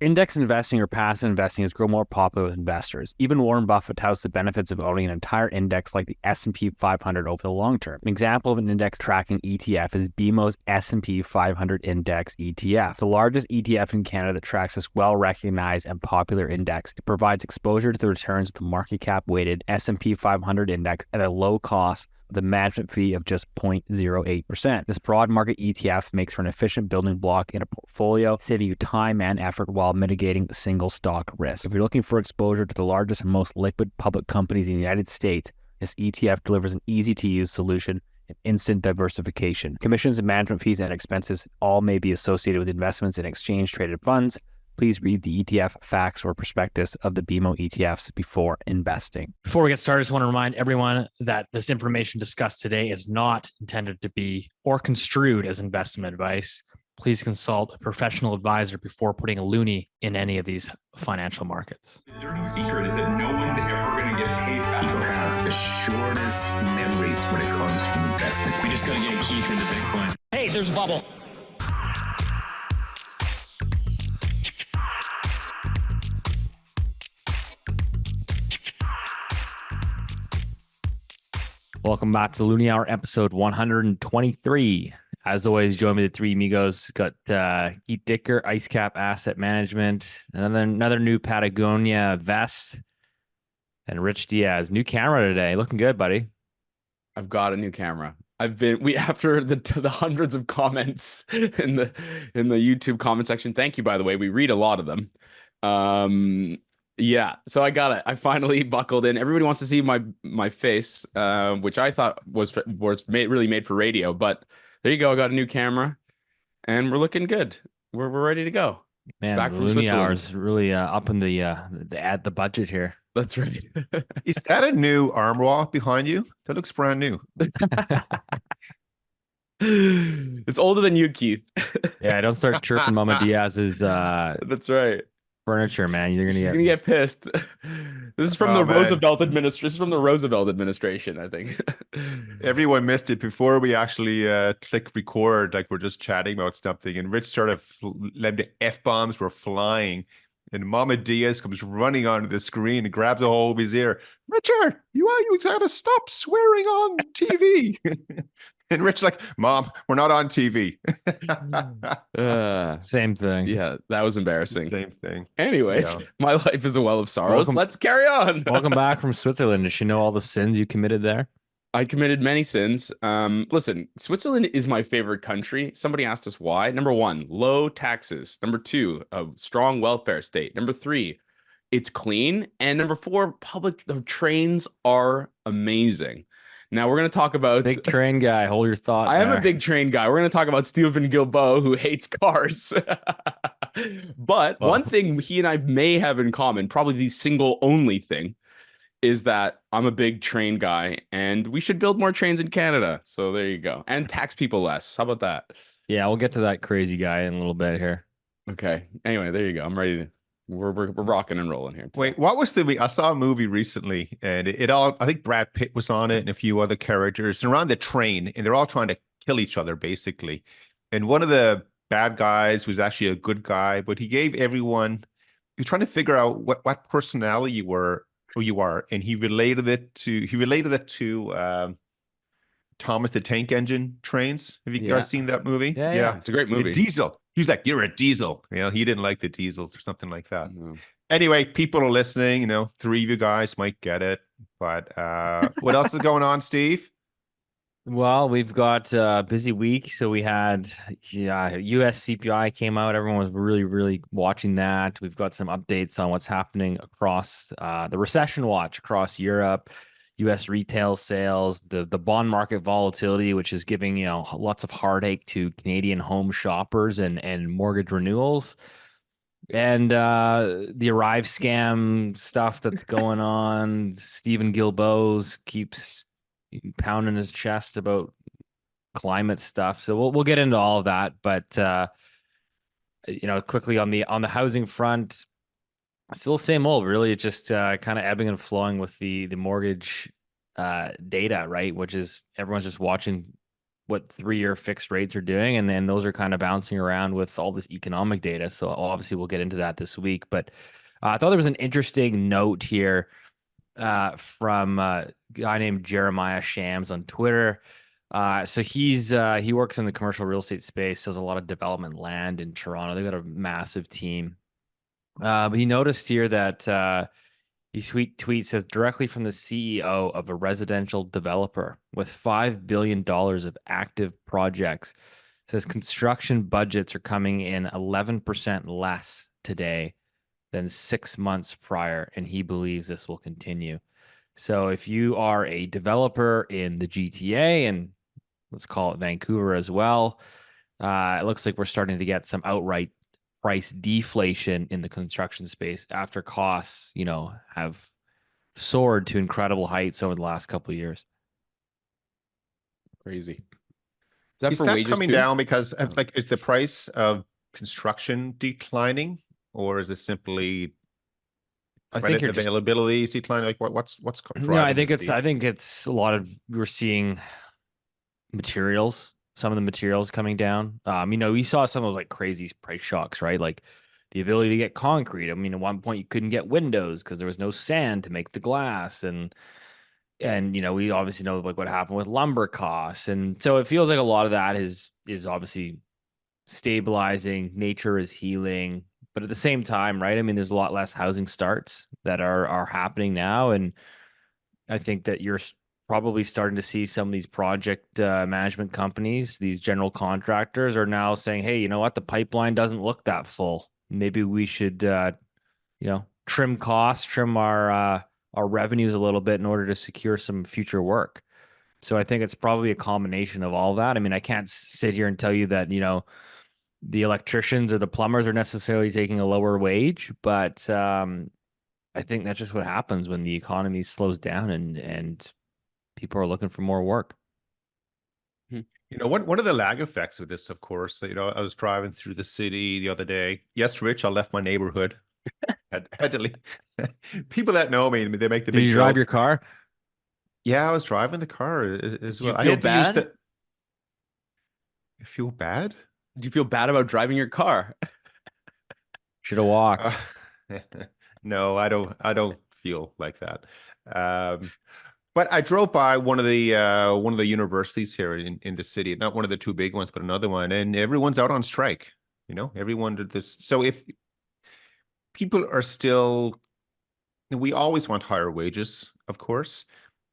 Index investing or passive investing has grown more popular with investors. Even Warren Buffett touts the benefits of owning an entire index like the S&P 500 over the long term. An example of an index tracking ETF is BMO's S&P 500 Index ETF. It's the largest ETF in Canada that tracks this well-recognized and popular index. It provides exposure to the returns of the market cap weighted S&P 500 index at a low cost with a management fee of just 0.08%. This broad market ETF makes for an efficient building block in a portfolio, saving you time and effort while mitigating single stock risk. If you're looking for exposure to the largest and most liquid public companies in the United States, this ETF delivers an easy-to-use solution and instant diversification. Commissions and management fees and expenses all may be associated with investments in exchange-traded funds. Please read the ETF facts or prospectus of the BMO ETFs before investing. Before we get started, I just want to remind everyone that this information discussed today is not intended to be or construed as investment advice. Please consult a professional advisor before putting a loonie in any of these financial markets. The dirty secret is that no one's ever going to get paid back. People have the shortest memories when it comes to investment. We just got to get Keith into Bitcoin. Hey, there's a bubble. Welcome back to the Loonie Hour, episode 123. As always, join me the three amigos. Got Keith Dicker, IceCap Asset Management, another new Patagonia vest, and Rich Diaz. New camera today. Looking good, buddy. I've got a new camera. After the hundreds of comments in the YouTube comment section. Thank you, by the way. We read a lot of them. Yeah, so I got it. I finally buckled in. Everybody wants to see my face, which I thought was really made for radio. But there you go. I got a new camera, and we're looking good. We're ready to go. Man, back from Loonie Hour is really up in the budget here. That's right. Is that a new arm wall behind you? That looks brand new. It's older than you, Keith. Yeah, don't start chirping Mama Diaz's That's right. furniture, man. She's gonna get pissed. This is from the Roosevelt administration. This is from the Roosevelt administration, I think. Everyone missed it before we actually click record. Like we're just chatting about something, and Rich started letting the F-bombs were flying, and Mama Diaz comes running onto the screen and grabs a hold of his ear. Richard, you gotta stop swearing on TV. And Rich like, Mom, we're not on TV. Same thing. Yeah, that was embarrassing. Same thing. Anyways, My life is a well of sorrows. Let's carry on. Welcome back from Switzerland. Does she know all the sins you committed there? I committed many sins. Listen, Switzerland is my favorite country. Somebody asked us why. Number one, low taxes. Number two, a strong welfare state. Number three, it's clean. And number four, the trains are amazing. Now we're going to talk about big train guy. Hold your thought. I am a big train guy. We're going to talk about Stephen Guilbeault, who hates cars. But one thing he and I may have in common, probably the single only thing, is that I'm a big train guy, and we should build more trains in Canada. So there you go, and tax people less. How about that? Yeah, we'll get to that crazy guy in a little bit here. Okay. Anyway, there you go. I'm ready to. We're rocking and rolling here. Wait, what was I saw a movie recently, and I think Brad Pitt was on it and a few other characters, and around the train, and they're all trying to kill each other basically. And one of the bad guys was actually a good guy, but he gave everyone, he was trying to figure out what personality you are, and he related it to Thomas the Tank Engine trains. Have you guys seen that movie? Yeah. It's a great movie. The Diesel. He's like, you're a diesel. He didn't like the diesels or something like that. Anyway, people are listening. Three of you guys might get it. But what else is going on, Steve? Well, we've got a busy week. So we had US CPI came out. Everyone was really, really watching that. We've got some updates on what's happening across the recession watch across Europe. U.S. retail sales, the bond market volatility, which is giving lots of heartache to Canadian home shoppers and mortgage renewals, and the ArriveScam stuff that's going on. Stephen Guilbeault keeps pounding his chest about climate stuff, so we'll get into all of that. But quickly on the housing front. Still same old, really. It's just kind of ebbing and flowing with the mortgage data, right? Which is everyone's just watching what 3-year fixed rates are doing, and then those are kind of bouncing around with all this economic data. So obviously we'll get into that this week. But I thought there was an interesting note here from a guy named Jeremiah Shams on Twitter. So he works in the commercial real estate space, sells a lot of development land in Toronto. They got a massive team. But he noticed here that he tweet says, directly from the CEO of a residential developer with $5 billion of active projects, says construction budgets are coming in 11% less today than 6 months prior, and he believes this will continue. So if you are a developer in the GTA, and let's call it Vancouver as well, it looks like we're starting to get some outright price deflation in the construction space after costs, have soared to incredible heights over the last couple of years. Crazy. Is for that wages coming too? down because of, like, is the price of construction declining, or is it simply I think credit availability is declining? Like what's driving no, I think this, it's Steve? I think it's a lot of, we're seeing materials, some of the materials coming down. We saw some of those like crazy price shocks, right? Like the ability to get concrete. I mean, at one point you couldn't get windows because there was no sand to make the glass, and we obviously know like what happened with lumber costs, and so it feels like a lot of that is obviously stabilizing. Nature is healing, but at the same time, right? I mean, there's a lot less housing starts that are happening now, and I think that you're probably starting to see some of these project management companies, these general contractors, are now saying, hey, you know what? The pipeline doesn't look that full. Maybe we should, trim costs, trim our revenues a little bit in order to secure some future work. So I think it's probably a combination of all that. I mean, I can't sit here and tell you that, the electricians or the plumbers are necessarily taking a lower wage, but I think that's just what happens when the economy slows down and people are looking for more work. One of the lag effects of this, of course, I was driving through the city the other day. Yes, Rich, I left my neighborhood. had to leave. People that know me, they make the Did big you drive joke. your car? Yeah, I was driving the car as Do you well. I feel had to use bad? You feel bad? Do you feel bad about driving your car? Should have walked. No, I don't feel like that. But I drove by one of the universities here in the city, not one of the two big ones, but another one, and everyone's out on strike. Everyone did this. So if people are still, we always want higher wages, of course,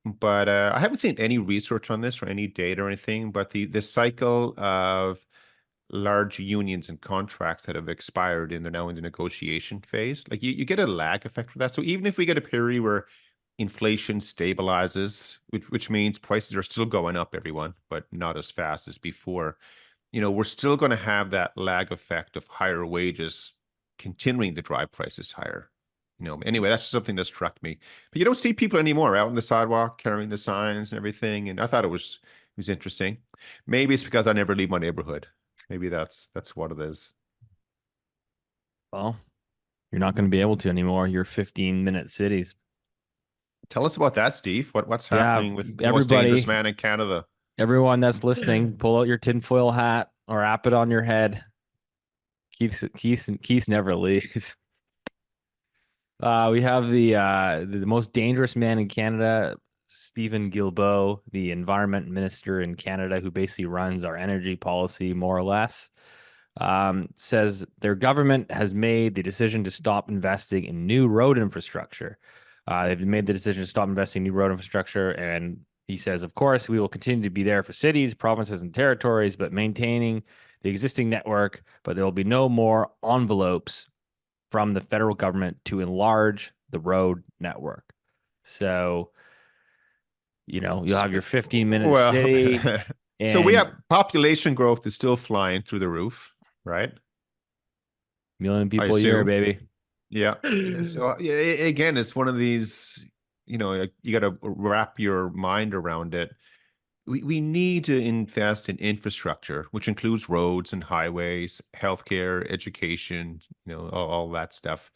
but I haven't seen any research on this or any data or anything. But the cycle of large unions and contracts that have expired and they're now in the negotiation phase, like you get a lag effect for that. So even if we get a period where inflation stabilizes, which means prices are still going up, everyone, but not as fast as before, we're still going to have that lag effect of higher wages continuing to drive prices higher. Anyway, that's something that struck me. But you don't see people anymore out on the sidewalk carrying the signs and everything, and I thought it was interesting. Maybe it's because I never leave my neighborhood. Maybe that's what it is. Well, you're not going to be able to anymore. You're 15-minute cities. Tell us about that, Steve. What's happening with the most dangerous man in Canada? Everyone that's listening, pull out your tinfoil hat or wrap it on your head. Keith never leaves. We have the most dangerous man in Canada, Stephen Guilbeault, the environment minister in Canada, who basically runs our energy policy more or less, says their government has made the decision to stop investing in new road infrastructure. They've made the decision to stop investing in new road infrastructure, and he says, of course, we will continue to be there for cities, provinces, and territories, but maintaining the existing network, but there will be no more envelopes from the federal government to enlarge the road network. So, you'll have your 15-minute city. So we have population growth is still flying through the roof, right? Million people a year, baby. Yeah. So again, it's one of these, you got to wrap your mind around it. We need to invest in infrastructure, which includes roads and highways, healthcare, education, all that stuff.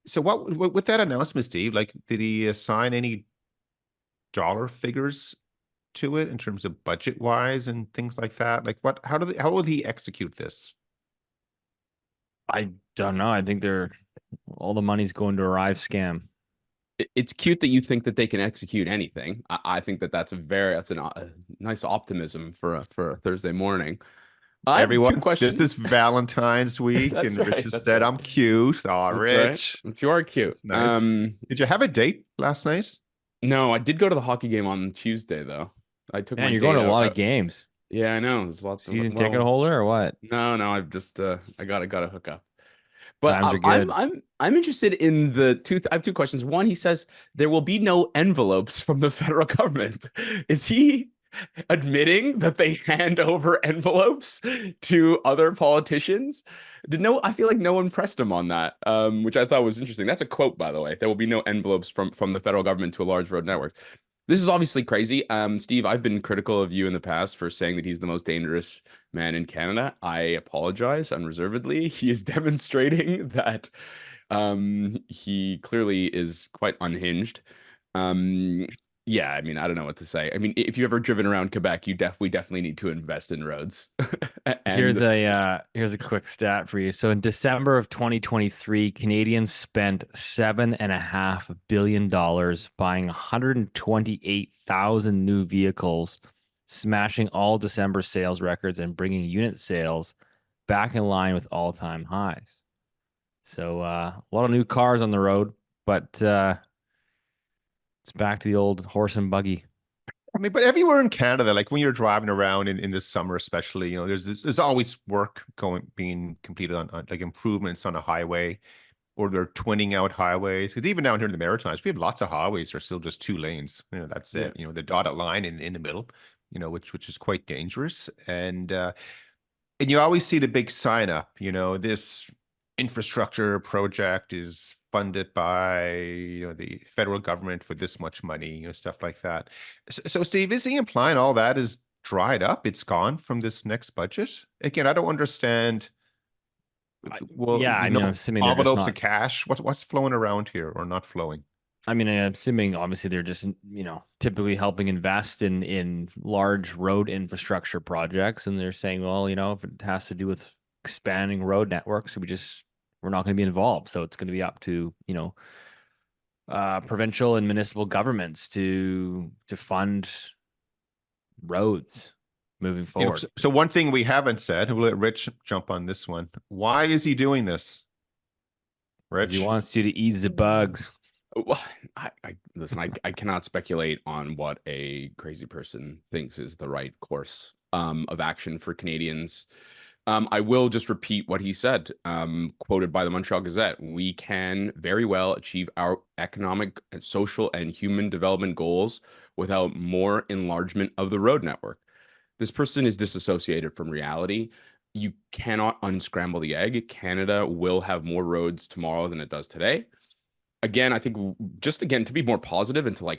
So what with that announcement, Steve, like, did he assign any dollar figures to it in terms of budget wise and things like that? Like how will he execute this? I don't know. I think all the money's going to ArriveScam. It's cute that you think that they can execute anything. I think that that's a nice optimism for a Thursday morning. I have Everyone, two questions. this is Valentine's week, That's and Rich right, has that's said right. I'm cute. Oh, That's Rich. right. You are cute. That's nice. Did you have a date last night? No, I did go to the hockey game on Tuesday though. I took Man, my you're date going to a out. lot of games. Yeah, I know. There's lots of Season ticket holder or what? No, I've just I gotta hook up. But Times are good. I'm interested in the two. I have two questions. One, he says there will be no envelopes from the federal government. Is he admitting that they hand over envelopes to other politicians? I feel like no one pressed him on that, which I thought was interesting. That's a quote, by the way. There will be no envelopes from the federal government to a large road network. This is obviously crazy. Steve, I've been critical of you in the past for saying that he's the most dangerous man in Canada. I apologize unreservedly. He is demonstrating that he clearly is quite unhinged. Yeah, I mean, I don't know what to say. I mean, if you've ever driven around Quebec, we definitely need to invest in roads. Here's a quick stat for you. So in December of 2023, Canadians spent $7.5 billion buying 128,000 new vehicles, smashing all December sales records and bringing unit sales back in line with all-time highs. So a lot of new cars on the road, but it's back to the old horse and buggy. I mean, but everywhere in Canada, like when you're driving around in the summer, especially, you know, there's always work being completed on like improvements on a highway, or they're twinning out highways. Because even down here in the Maritimes, we have lots of highways that are still just 2 lanes. You know, that's it. You know, the dotted line in the middle, you know, which is quite dangerous. And you always see the big sign up, you know, this infrastructure project is funded by, you know, the federal government for this much money, you know, stuff like that. So Steve, is he implying all that is dried up? It's gone from this next budget? Again, I don't understand. Well, yeah, I mean, I'm assuming they're just envelopes not. of cash. What's flowing around here or not flowing? I mean, I'm assuming obviously they're just, you know, typically helping invest in large road infrastructure projects, and they're saying, well, you know, if it has to do with expanding road networks, we're not going to be involved. So it's going to be up to, you know, provincial and municipal governments to fund roads moving You know, forward. so one thing we haven't said, we'll let Rich jump on this one. Why is he doing this? Rich? He wants you to ease the bugs. Well, listen, I cannot speculate on what a crazy person thinks is the right course of action for Canadians. I will just repeat what he said, quoted by the Montreal Gazette. We can very well achieve our economic and social and human development goals without more enlargement of the road network. This person is disassociated from reality. You cannot unscramble the egg. Canada will have more roads tomorrow than it does today. Again, I think just to be more positive and to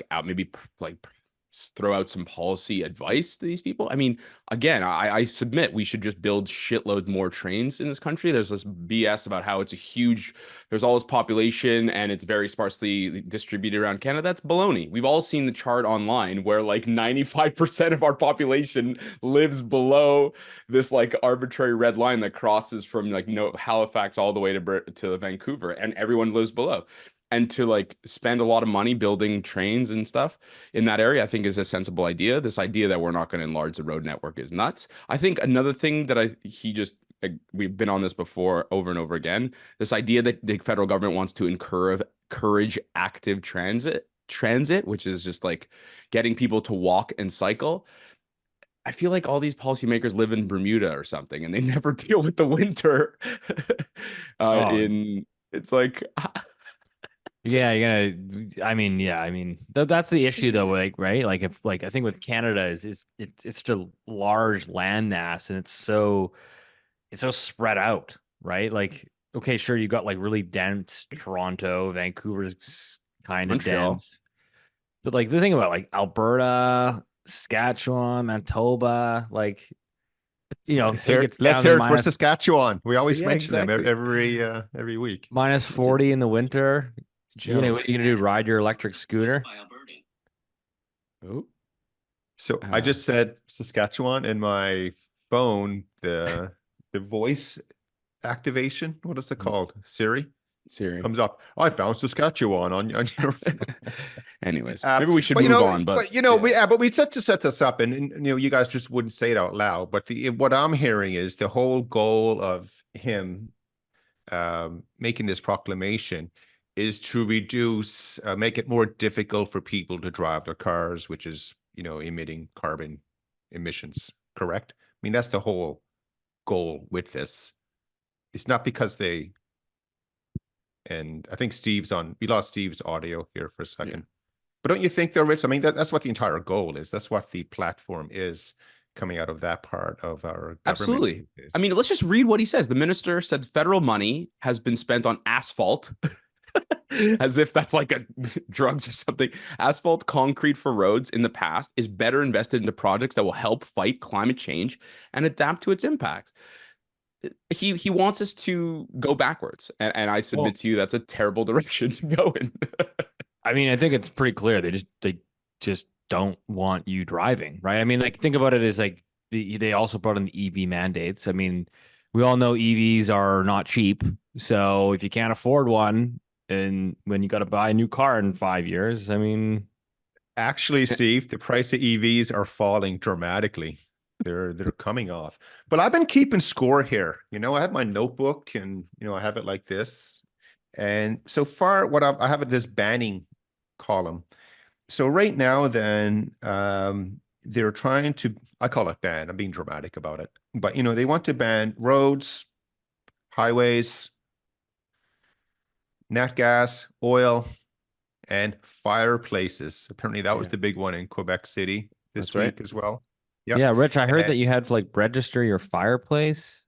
throw out some policy advice to these people. I mean, again, I submit we should just build shitloads more trains in this country. There's this BS about how there's all this population and it's very sparsely distributed around Canada. That's baloney. We've all seen the chart online where like 95% of our population lives below this like arbitrary red line that crosses from like Halifax all the way to Vancouver, and everyone lives below. And to like spend a lot of money building trains and stuff in that area, I think is a sensible idea. This idea that we're not going to enlarge the road network is nuts. I think another thing that we've been on this before over and over again, this idea that the federal government wants to encourage active transit, which is just like getting people to walk and cycle. I feel like all these policymakers live in Bermuda or something, and they never deal with the winter. It's like. Yeah, I mean, that's the issue though, like, right? Like I think with Canada it's just a large land mass, and it's so spread out, right? Like, okay, sure, you got like really dense Toronto, Vancouver's kind of dense, but like the thing about like Alberta, Saskatchewan, Manitoba, like, you know, let's hear it for Saskatchewan. We always mention them every week. Minus 40 in the winter. You know what are you gonna do? Ride your electric scooter? Oh, So I just said Saskatchewan in my phone, the voice activation. What is it called? Siri comes up. I found Saskatchewan on your phone. Anyways, maybe we should but move on. But we set this up, and you guys just wouldn't say it out loud. But what I'm hearing is the whole goal of him making this proclamation is to reduce, make it more difficult for people to drive their cars, which is emitting carbon emissions. Correct? I mean, that's the whole goal with this. It's not because they. And I think we lost Steve's audio here for a second. Yeah. But don't you think though, Rich? I mean, that's what the entire goal is. That's what the platform is coming out of that part of our government. Absolutely. I mean, let's just read what he says. The minister said federal money has been spent on asphalt, as if that's like drugs or something. Asphalt concrete for roads in the past is better invested into projects that will help fight climate change and adapt to its impacts. He wants us to go backwards, and I submit to you that's a terrible direction to go in. I mean, I think it's pretty clear they just don't want you driving, right? I mean, like think about it as like they also brought in the EV mandates. I mean, we all know EVs are not cheap, so if you can't afford one, and when you got to buy a new car in 5 years, I mean, actually, Steve, the price of EVs are falling dramatically. They're coming off, but I've been keeping score here. I have my notebook, and I have it like this. And so far, what I have this banning column. So right now, then they're trying to. I call it ban. I'm being dramatic about it, but they want to ban roads, highways, nat gas, oil, and fireplaces. Apparently, that was the big one in Quebec City this week as well. Yep. Yeah, Rich, I heard that you had to like register your fireplace.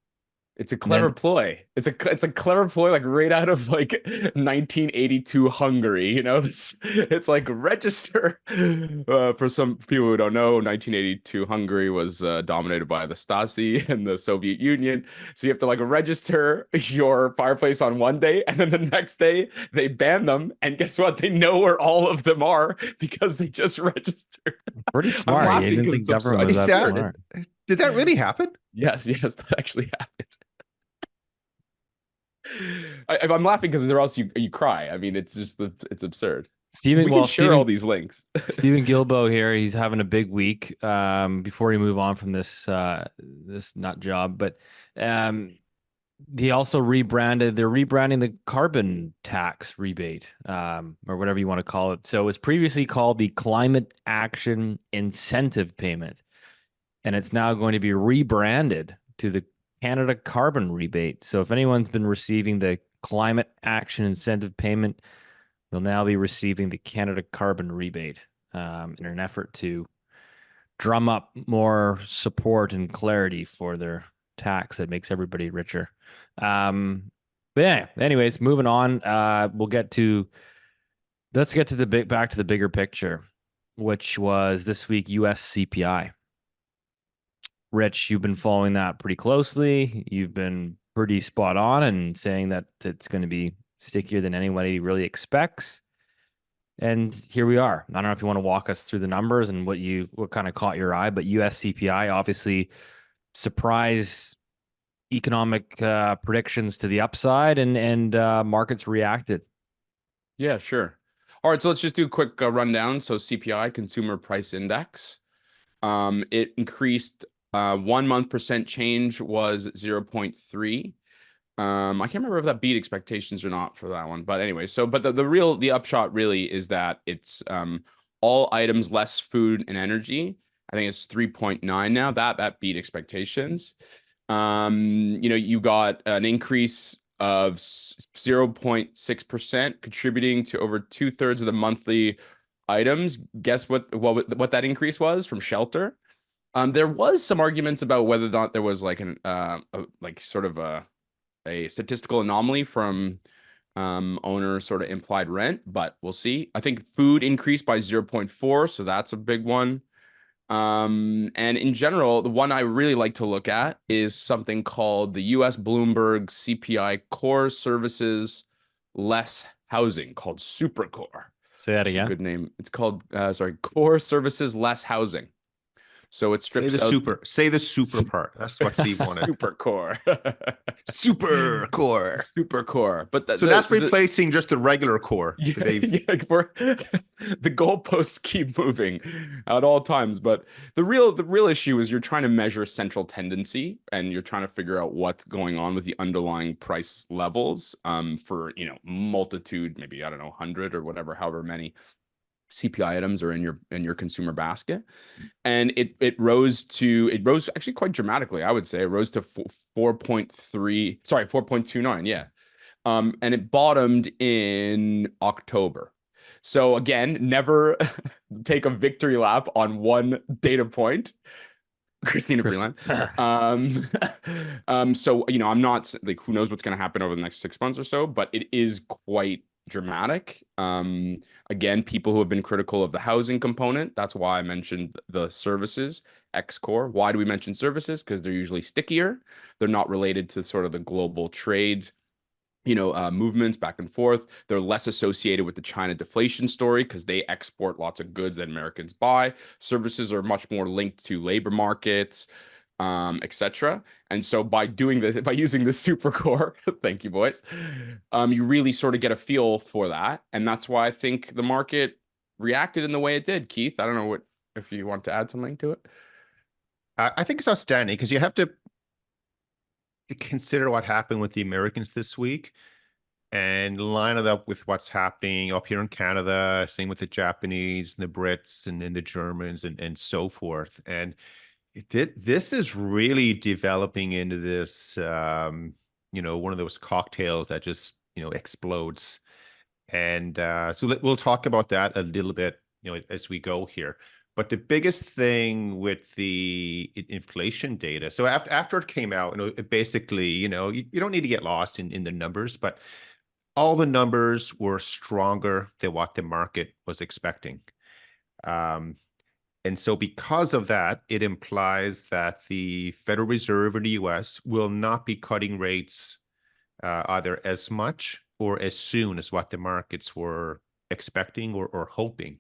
It's a clever ploy. It's a clever ploy, like right out of like 1982 Hungary. It's like register. For some people who don't know, 1982 Hungary was dominated by the Stasi and the Soviet Union. So you have to like register your fireplace on one day, and then the next day they ban them. And guess what? They know where all of them are because they just registered. Pretty smart. I didn't think government was that smart. Did that really happen? Yes, that actually happened. I'm laughing because or else you cry. I mean, it's just it's absurd. Steven, we can share all these links. Stephen Gilbo here. He's having a big week. Before we move on from this nut job, but he also rebranded. They're rebranding the carbon tax rebate, or whatever you want to call it. So it's previously called the Climate Action Incentive Payment, and it's now going to be rebranded to the Canada Carbon Rebate. So if anyone's been receiving the Climate Action Incentive Payment, they'll now be receiving the Canada Carbon Rebate in an effort to drum up more support and clarity for their tax that makes everybody richer. But yeah, anyways, moving on. Let's get to back to the bigger picture, which was this week US CPI. Rich, you've been following that pretty closely. You've been pretty spot on and saying that it's going to be stickier than anybody really expects. And here we are. I don't know if you want to walk us through the numbers and what kind of caught your eye, but US CPI obviously surprised economic predictions to the upside, and markets reacted. Yeah, sure. All right, so let's just do a quick rundown. So CPI, Consumer Price Index, it increased 1 month percent change was 0.3. I can't remember if that beat expectations or not for that one, but anyway. So, but the upshot really is that it's all items less food and energy. I think it's 3.9 now. That beat expectations. You got an increase of 0.6%, contributing to over 2/3 of the monthly items. Guess what that increase was from shelter? There was some arguments about whether or not there was like a statistical anomaly from owner sort of implied rent, but we'll see. I think food increased by 0.4, so that's a big one. And in general, the one I really like to look at is something called the US Bloomberg CPI Core Services Less Housing, called SuperCore. Say that again. It's a good name. It's called Core Services Less Housing. So it Say strips the out super. Say the super part. That's what Steve wanted. super core. Super core. Super core. But So that's replacing just the regular core. yeah, that they've- yeah, the goalposts keep moving at all times. But the real issue is you're trying to measure central tendency, and you're trying to figure out what's going on with the underlying price levels for multitude, maybe I don't know, 100 or whatever, however many CPI items are in your consumer basket. And it rose actually quite dramatically, I would say. It rose to 4.29, yeah. And it bottomed in October. So again, never take a victory lap on one data point. Christina Freeland. So I'm not like, who knows what's going to happen over the next 6 months or so, but it is quite dramatic. Again, people who have been critical of the housing component, that's why I mentioned the services X-Core. Why do we mention services? Because they're usually stickier. They're not related to sort of the global trade movements back and forth. They're less associated with the China deflation story because they export lots of goods that Americans buy. Services are much more linked to labor markets, etc. And so by using the super core, thank you, boys, you really sort of get a feel for that. And that's why I think the market reacted in the way it did. Keith, I don't know if you want to add something to it. I think it's outstanding because you have to consider what happened with the Americans this week and line it up with what's happening up here in Canada, same with the Japanese and the Brits and then the Germans and so forth. And this is really developing into this, one of those cocktails that just, explodes. And so we'll talk about that a little bit, as we go here. But the biggest thing with the inflation data, so after it came out, it basically, you don't need to get lost in the numbers, but all the numbers were stronger than what the market was expecting. And so because of that, it implies that the Federal Reserve in the US will not be cutting rates either as much or as soon as what the markets were expecting or hoping.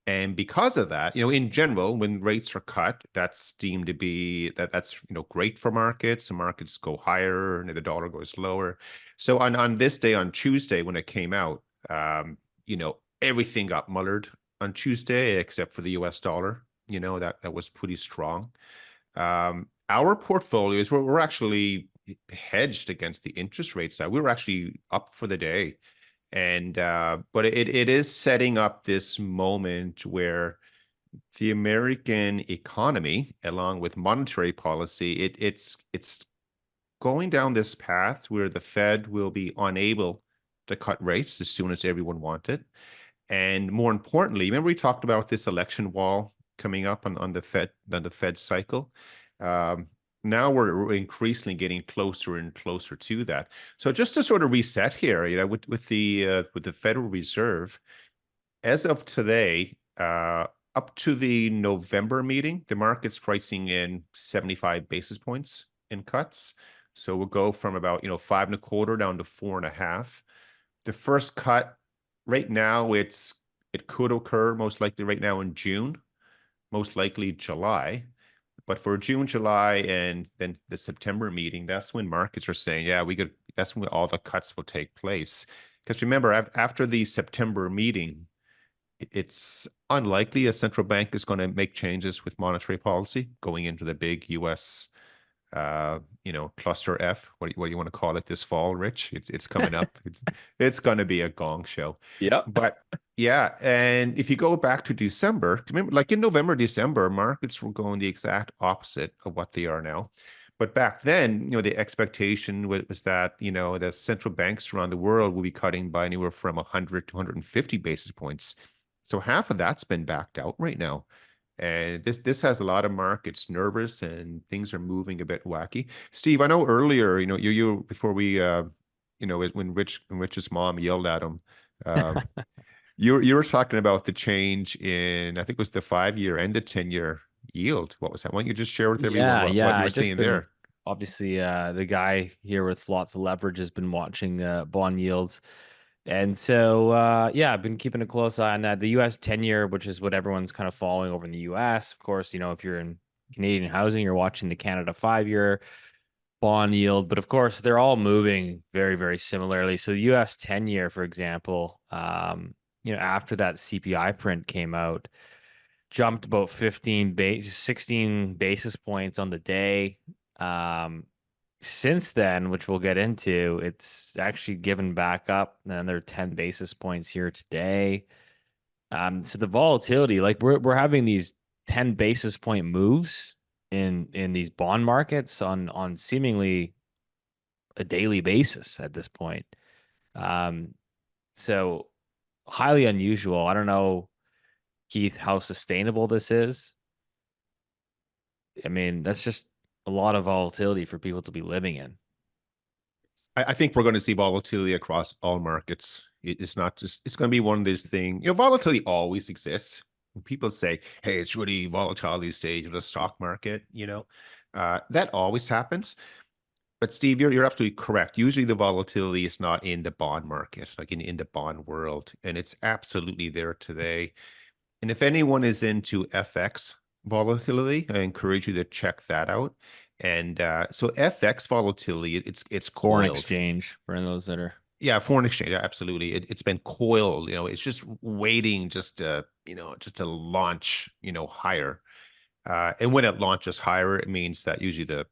And because of that, in general, when rates are cut, that's deemed to be that's great for markets. The markets go higher and the dollar goes lower. So on this day, on Tuesday, when it came out, everything got mullered on Tuesday except for the US dollar. That was pretty strong. Our portfolios we're actually hedged against the interest rate side. We were actually up for the day. And but it is setting up this moment where the American economy, along with monetary policy, it's going down this path where the Fed will be unable to cut rates as soon as everyone wanted. And more importantly, remember we talked about this election wall coming up on the Fed cycle. Now we're increasingly getting closer and closer to that. So just to sort of reset here, with the Federal Reserve, as of today, up to the November meeting, the market's pricing in 75 basis points in cuts. So we'll go from about 5.25 down to 4.5. The first cut right now, it could occur most likely right now in June, most likely July. But for June, July, and then the September meeting, that's when markets are saying, that's when all the cuts will take place. Because remember, after the September meeting, it's unlikely a central bank is going to make changes with monetary policy going into the big US, cluster F, what do you want to call it this fall, Rich? It's coming up. It's going to be a gong show. Yeah. But yeah, and if you go back to December, remember, like in November, December, markets were going the exact opposite of what they are now. But back then, the expectation was that, the central banks around the world will be cutting by anywhere from 100 to 150 basis points. So half of that's been backed out right now. And this has a lot of markets nervous and things are moving a bit wacky. Steve, I know earlier, you before we, when Rich's mom yelled at him, you were talking about the change in, I think it was the 5-year and the 10-year yield. What was that? Why don't you just share with everyone what you were seeing there? Obviously, the guy here with lots of leverage has been watching bond yields And so, yeah, I've been keeping a close eye on that. The U.S. 10-year, which is what everyone's kind of following over in the U.S. Of course, if you're in Canadian housing, you're watching the Canada 5-year bond yield. But of course, they're all moving very, very similarly. So the U.S. 10-year, for example, after that CPI print came out, jumped about 16 basis points on the day. Since then, which we'll get into, it's actually given back up another 10 basis points here today. So the volatility, like we're having these 10 basis point moves in these bond markets on seemingly a daily basis at this point. So highly unusual. I don't know, Keith, how sustainable this is. I mean, that's just a lot of volatility for people to be living in. I think we're going to see volatility across all markets. It's not just, it's going to be one of these things. Volatility always exists. When people say, hey, it's really volatile these days with the stock market, that always happens. But Steve, you're absolutely correct. Usually the volatility is not in the bond market, like in the bond world. And it's absolutely there today. And if anyone is into FX volatility, I encourage you to check that out. And so FX volatility, it's Foreign coiled. exchange for those that are. Yeah, foreign exchange, absolutely. It's been coiled. It's just waiting just to launch, higher. And when it launches higher, it means that usually the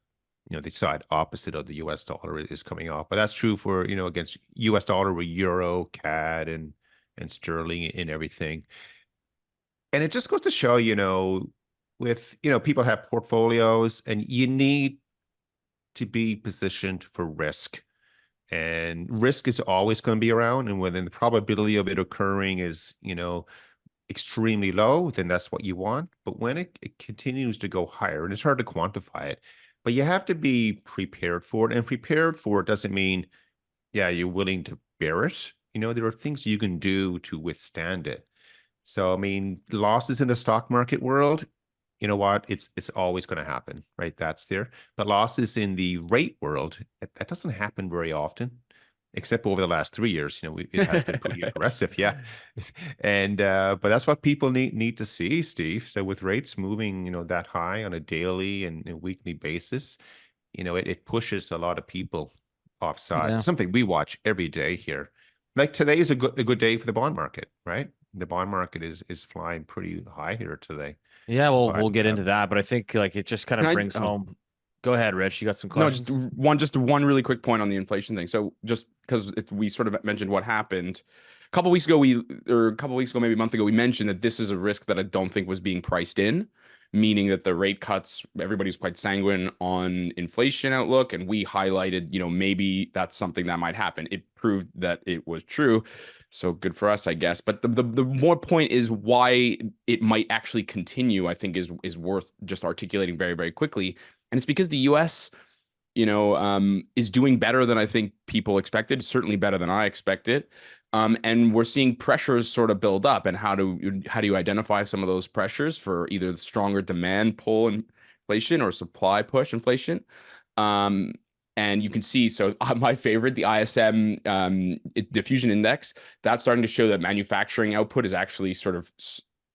side opposite of the US dollar is coming off. But that's true for, against US dollar with euro, CAD, and sterling and everything. And it just goes to show, with, people have portfolios and you need to be positioned for risk. And risk is always going to be around. And when the probability of it occurring is, extremely low, then that's what you want. But when it continues to go higher, and it's hard to quantify it, but you have to be prepared for it. And prepared for it doesn't mean, yeah, you're willing to bear it. There are things you can do to withstand it. So, I mean, losses in the stock market world, you know what? It's always going to happen, right? That's there. But losses in the rate world, that doesn't happen very often, except over the last 3 years. It has been pretty aggressive, yeah. And but that's what people need to see, Steve. So with rates moving, that high on a daily and weekly basis, it pushes a lot of people offside. Yeah. Something we watch every day here. Like today is a good day for the bond market, right? The bond market is flying pretty high here today. Yeah, well, But, we'll get into that, but I think like it just kind of brings home. Go ahead, Rich. You got some questions? No, just one really quick point on the inflation thing. So just because we sort of mentioned what happened a couple weeks ago, maybe a month ago, we mentioned that this is a risk that I don't think was being priced in, meaning that the rate cuts, everybody's quite sanguine on inflation outlook. And we highlighted, maybe that's something that might happen. It proved that it was true. So good for us, I guess. But the more point is why it might actually continue, I think is worth just articulating very, very quickly. And it's because the US, is doing better than I think people expected, certainly better than I expected. And we're seeing pressures sort of build up. And how do you identify some of those pressures for either the stronger demand pull inflation or supply push inflation? And you can see, so my favorite, the ISM diffusion index, that's starting to show that manufacturing output is actually sort of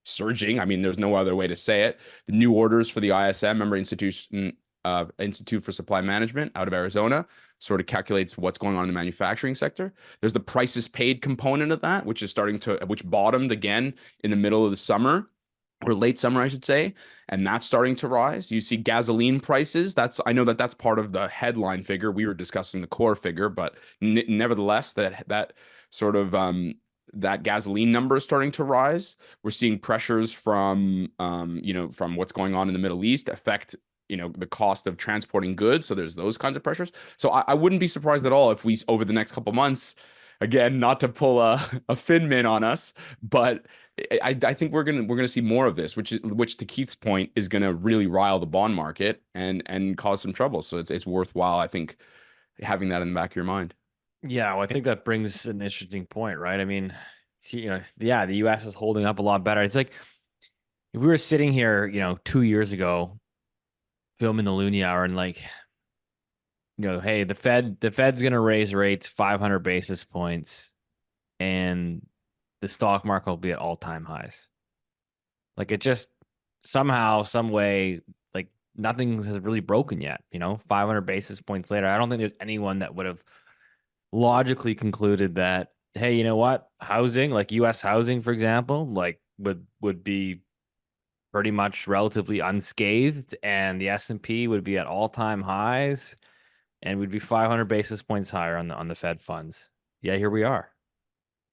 surging. I mean, there's no other way to say it. The new orders for the ISM, member Institute for Supply Management out of Arizona, sort of calculates what's going on in the manufacturing sector. There's the prices paid component of that, which bottomed again in the middle of the summer, or late summer, I should say, and that's starting to rise. You see gasoline prices. I know that's part of the headline figure. We were discussing the core figure, but nevertheless, that sort of that gasoline number is starting to rise. We're seeing pressures from from what's going on in the Middle East affect the cost of transporting goods. So there's those kinds of pressures. So I wouldn't be surprised at all if we, over the next couple months, again, not to pull a Finman on us, but I think we're gonna see more of this, which to Keith's point is gonna really rile the bond market and cause some trouble. So it's worthwhile, I think, having that in the back of your mind. Yeah, well, I think that brings an interesting point, right? I mean, the U.S. is holding up a lot better. It's like if we were sitting here, 2 years ago, filming the Loonie Hour, and like, hey, the Fed's gonna raise rates 500 basis points and the stock market will be at all-time highs. Like it just somehow, some way, like nothing has really broken yet. 500 basis points later, I don't think there's anyone that would have logically concluded that, hey, you know what, housing, like U.S. housing, for example, like would be pretty much relatively unscathed, and the S&P would be at all-time highs, and we'd be 500 basis points higher on the Fed funds. Yeah, here we are.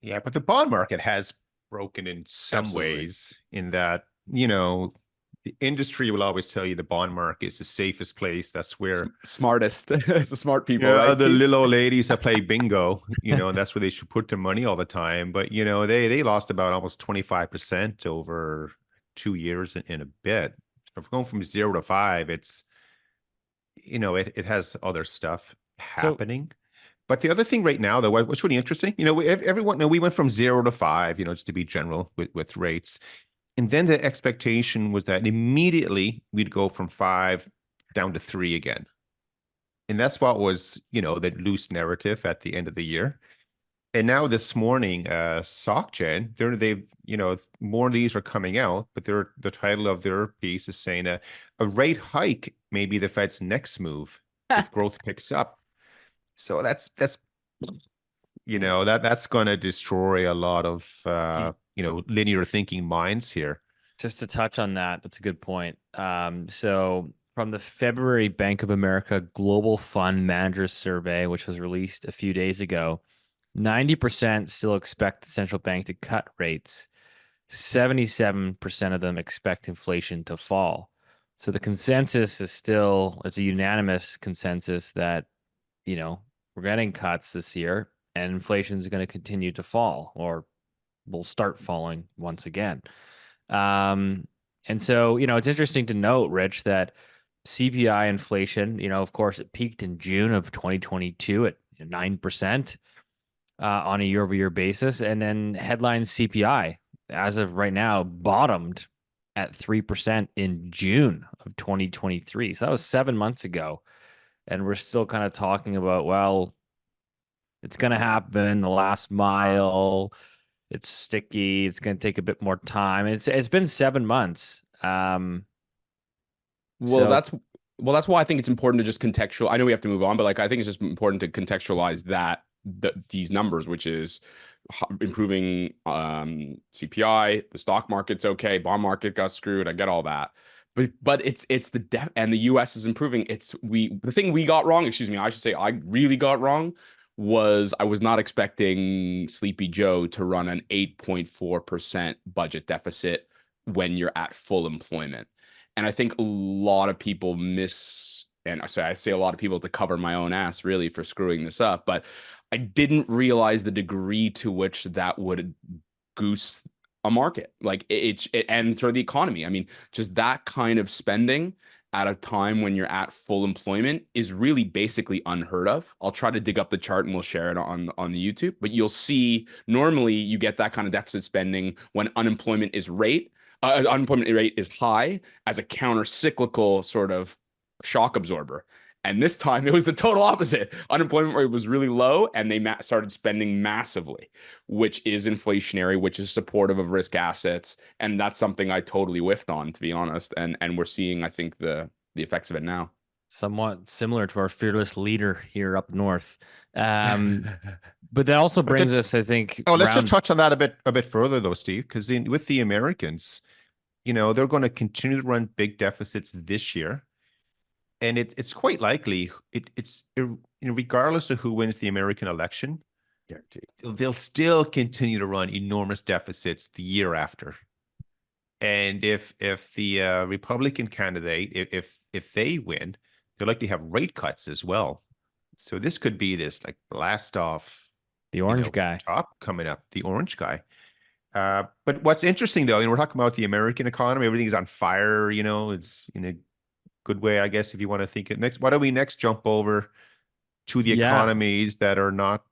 Yeah, but the bond market has broken in some Absolutely. ways in that, the industry will always tell you the bond market is the safest place. That's where Smartest. It's the smart people, right? the Keith? little old ladies that play bingo, and that's where they should put their money all the time. But they lost about almost 25% over 2 years in a bit. If going from 0 to 5, it's it has other stuff happening. But the other thing right now, though, what's really interesting, everyone, we went from 0 to 5, just to be general with rates. And then the expectation was that immediately we'd go from 5 down to 3 again. And that's what was, the loose narrative at the end of the year. And now this morning, SocGen, they've, more of these are coming out, but the title of their piece is saying a rate hike may be the Fed's next move if growth picks up. So that's that's going to destroy a lot of linear thinking minds here. Just to touch on that, that's a good point. So from the February Bank of America Global Fund Managers Survey, which was released a few days ago, 90% still expect the central bank to cut rates. 77% of them expect inflation to fall. So the consensus is still, it's a unanimous consensus that, we're getting cuts this year and inflation is going to continue to fall, or will start falling once again. And so, it's interesting to note, Rich, that CPI inflation, of course, it peaked in June of 2022 at 9% on a year-over-year basis. And then headline CPI, as of right now, bottomed at 3% in June of 2023. So that was 7 months ago. And we're still kind of talking about, well, it's going to happen the last mile. It's sticky. It's going to take a bit more time. And it's been 7 months. Well, that's why I think it's important to just contextual. I know we have to move on, but I think it's just important to contextualize these numbers, which is improving CPI. The stock market's okay. Bond market got screwed. I get all that. But it's the debt, and the U.S. is improving. The thing we got wrong, excuse me, I should say I really got wrong, was I was not expecting Sleepy Joe to run an 8.4% budget deficit when you're at full employment. And I think a lot of people and I say a lot of people to cover my own ass really for screwing this up, but I didn't realize the degree to which that would goose a market, and for the economy. I mean, just that kind of spending at a time when you're at full employment is really basically unheard of. I'll try to dig up the chart and we'll share it on the YouTube, but you'll see normally you get that kind of deficit spending when unemployment rate is high as a counter-cyclical sort of shock absorber. And this time it was the total opposite. Unemployment rate was really low and they started spending massively, which is inflationary, which is supportive of risk assets. And that's something I totally whiffed on, to be honest. And we're seeing, I think, the effects of it now. Somewhat similar to our fearless leader here up north. But that also brings us, I think. Let's just touch on that a bit further, though, Steve, because with the Americans, they're going to continue to run big deficits this year. And it's quite likely it's regardless of who wins the American election, they'll still continue to run enormous deficits the year after. And if the Republican candidate, if they win, they'll likely have rate cuts as well. So this could be this blast off the orange guy top coming up, the orange guy. But what's interesting though, we're talking about the American economy, everything's on fire. It's in a good way, I guess, if you want to think it next. Why don't we next jump over to the economies that are not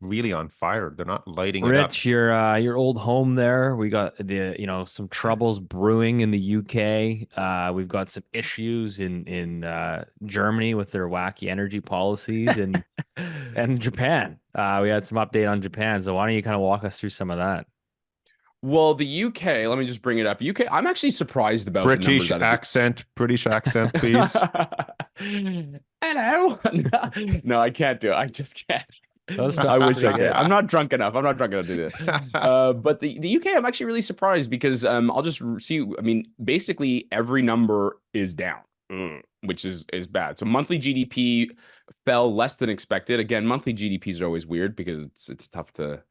really on fire? They're not lighting it up. Rich, your old home there. We got some troubles brewing in the UK. We've got some issues in Germany with their wacky energy policies and Japan. We had some update on Japan. So why don't you kind of walk us through some of that? Well, the UK, let me just bring it up. UK, I'm actually surprised about the numbers British accent, please. Hello. No, I can't do it. I just can't. Those I wish I pretty could. good. I'm not drunk enough. I'm not drunk enough to do this. But the UK, I'm actually really surprised because I'll just see. I mean, basically every number is down, which is bad. So monthly GDP fell less than expected. Again, monthly GDPs are always weird because it's tough to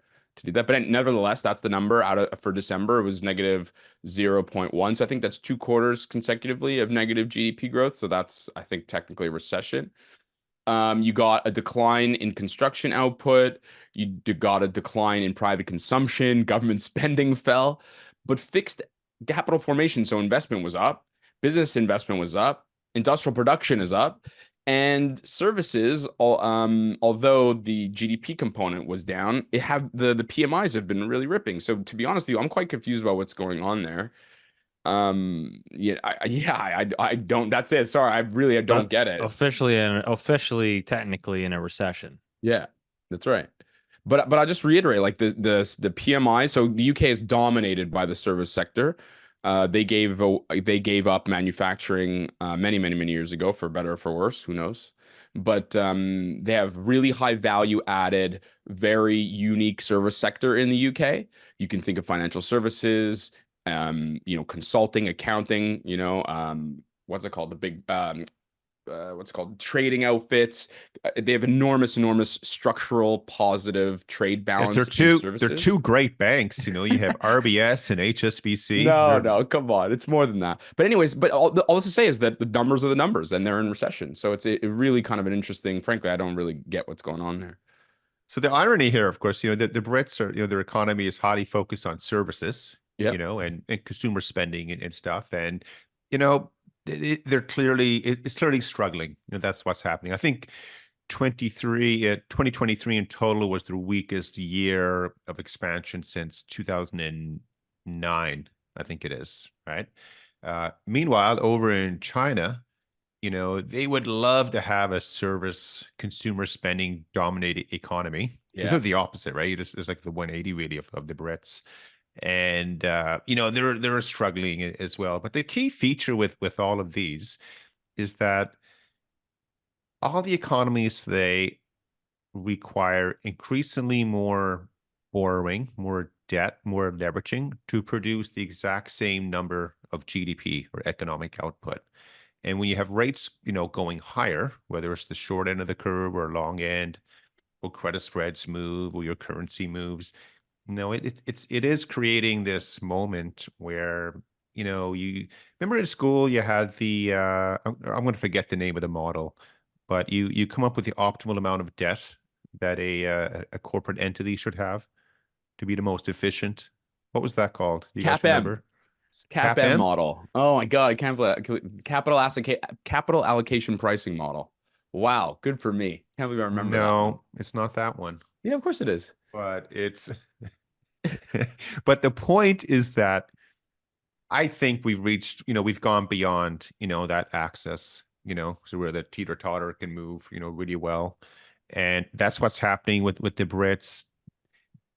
do that. But nevertheless, that's the number for December. It was negative 0.1. So I think that's 2 quarters consecutively of negative GDP growth. So that's, I think, technically a recession. You got a decline in construction output. You got a decline in private consumption. Government spending fell, but fixed capital formation, so investment was up, business investment was up, industrial production is up, and services, although the GDP component was down, the PMIs have been really ripping. So to be honest with you, I'm quite confused about what's going on there. I don't. That's it. Sorry, I don't get it. Officially, technically in a recession. Yeah, that's right. But I just reiterate, like the PMI. So the UK is dominated by the service sector. They gave up manufacturing many years ago, for better or for worse, who knows. But they have really high value added, very unique service sector in the UK. You can think of financial services, consulting, accounting, what's it called? The big what's it called? Trading outfits. They have enormous structural positive trade balance. Yes, they're two great banks. You have RBS and HSBC. No, come on, it's more than that. But anyways, all this to say is that the numbers are the numbers, and they're in recession. So it's a really kind of an interesting. Frankly, I don't really get what's going on there. So the irony here, of course, the Brits are, their economy is highly focused on services, and consumer spending and stuff, and it's clearly struggling. That's what's happening. I think 2023 in total was the weakest year of expansion since 2009. I think it is, right? Meanwhile, over in China, they would love to have a service consumer spending dominated economy. It's sort of the opposite, right? It's like the 180 really of the Brits. And they're struggling as well. But the key feature with all of these is that all the economies today require increasingly more borrowing, more debt, more leveraging to produce the exact same number of GDP or economic output. And when you have rates, going higher, whether it's the short end of the curve or long end, or credit spreads move, or your currency moves, it is creating this moment where, you remember in school you had the I'm going to forget the name of the model, but you come up with the optimal amount of debt that a corporate entity should have to be the most efficient. What was that called? Do you guys remember? CAPM model. Oh my God, I can't believe capital allocation pricing model. Wow, good for me. Can't believe I remember that one. No, it's not that one. Yeah, of course it is. But but the point is that I think we've gone beyond, that access, so where the teeter-totter can move, really well. And that's what's happening with the Brits.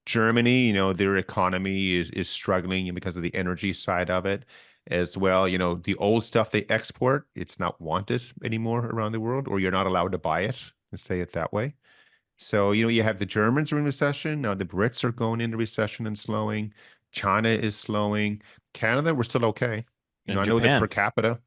Germany, their economy is struggling because of the energy side of it as well. The old stuff they export, it's not wanted anymore around the world, or you're not allowed to buy it, let's say it that way. So, you have the Germans are in recession. Now the Brits are going into recession and slowing. China is slowing. Canada, we're still okay. I know that per capita